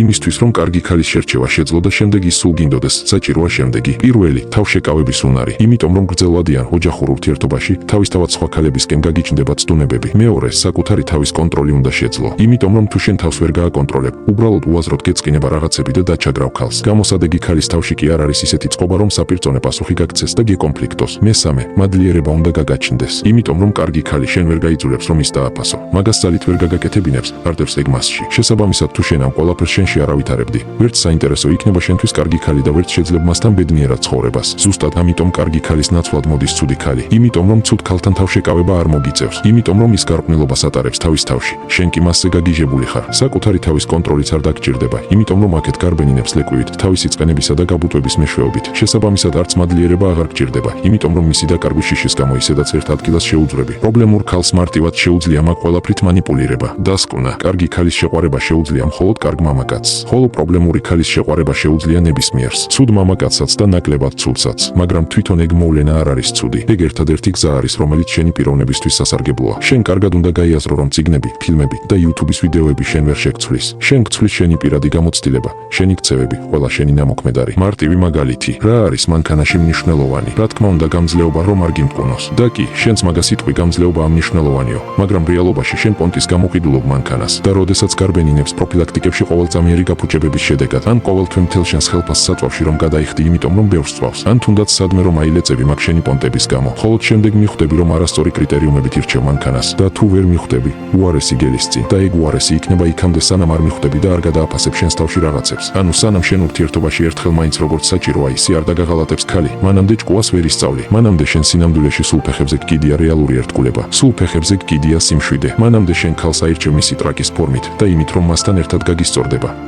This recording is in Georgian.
იმისთვის რომ კარგი ქალის შერჩევა შეძლო და შემდეგ ის სულ გინდოდეს, საჭიროა შემდეგი. პირველი, თავშეკავების უნარი. იმიტომ რომ გრძელვადიან ოჯახურ ურთიერთობაში, თავისთავად სხვა ქალებისკენ გაგიჩნდება ცდუნებები. მეორე, საკუთარი თავის კონტროლი უნდა შეძლო. იმიტომ რომ თუ შენ თავს ვერ გააკონტროლებ, უბრალოდ უაზროდ გეწყინება რაღაცები და დაჩაგრავ ქალს. გამოსადეგი ქალის თავში კი არ არის ისეთი წყობა, რომ საპირწონე პასუხი გაქცეს და გეკონფლიქტოს. მესამე, მადლიერება უნდა გაგაჩნდეს. იმიტომ რომ კარგი ქალი შენ ვერ გაიძულებს რომ ის დააფასო. მაგას ძალით ვერ გაგაკეთებინებს, არდევს ეგ მასში. შესაბამისად თუ შენ ამ ყველაფერს შენში არ ავითარებდი, ვერც საინტერესო იქნება შენთვის კარგი ქალი და ვერც შეძლებ მასთან ბედნიერად ცხოვრებას. ზუსტად ამიტომ კარგი ქალის ნაცვლად მოდის ცუდი ქალი. იმიტომ რომ ცუდ ქალთან თავშეკავება არ მოგიწევს. იმიტომ რომ ის გარყვნილობას ატარებს თავის თავში. შენ კი მასზე გაგიჟებული ხარ. საკუთარი თავის კონტროლიც არ დაგჭირდება. იმიტომ რომ აქეთ გარბენინებს ლეკვივით, თავისი წყენებისა და გაბუტვების მეშვეობით. შესაბამისად არც მადლიერება აღარ გჭირდება. იმიტომ რომ მისი დაკარგვის შიშის გამო ისედაც ერთ ადგილას შეუძვრები. პრობლემურ ქალს მარტივად შეუძლია მაგ ყველაფრით მანიპულირება. დასკვნა, კარგი ქალის შეყვარება შეუძლია მხოლოდ კარგ მამაკაცს. ხოლო პრობლემური ქალის შეყვარება შეუძლია ნებისმიერს. ცუდ მამაკაცსაც და ნაკლებად ცუდსაც. მაგრამ თვითონ ეგ მოვლენა არ არის ცუდი. ეგ ერთადერთი გზა არის, რომელიც შენი პიროვნებისთვის სასარგებლოა. შენ კარგად უნდა გაიაზრო, რომ წიგნები, ფილმები და YouTube-ის ვიდეოები შენ ვერ შეგცვლის. შენ გცვლის შენი პირადი გამოცდილება, შენი ქცევები, ყველა შენი ნამოქმედარი. მარტივი მაგალითი, რა არის მანქანაში მნიშვნელოვანი? რა თქმა უნდა გამძლეობა რომ არ გიმტკუნოს. და კი, შენც მაგას იტყვი გამძლეობა ამნიშნელოვანიო, მაგრამ რეალობაში შენ პონტის გამოყიდულობ მანქანას და როდესაც გარბენინებს პროფილაქტიკებში ყოველწამიერი გაფუჭებების შედეგად, ან ყოველთვე მთელ შენს ხელფასს საწვავში რომ გადაიხდი, იმიტომ რომ ბევრს წვავს, ან თუნდაც სადმე რომ აილეწები მაგ შენი პონტების გამო. ხოლო შემდეგ მიხვდები რომ არასწორი კრიტერიუმებით ირჩევ მანქანას და თუ ვერ მიხვდები, უარესი გელისწინ და ეგ უარესი იქნება იქამდე სანამ არ მიხვდები და არ გადააფასებ შენს თავში რაღაცებს. ანუ სანამ შენ ურთიერთობაში ერთხელ მაინც როგორც საჭიროა ისი არ დაგაღალატებს ქალი, მანამდე ჭკუას ვერ ისწავლი. მანამდე შენ სინამდვილეში სულ ფეხებზე გკიდია რეალური ერთგულება. სულ ფეხებზე გკიდია სიმშვიდე. მანამდე შენ ქალს აირჩევ მისი ტრაკის ფორმით და იმით რომ მასთან ერთად გაგისწორდება.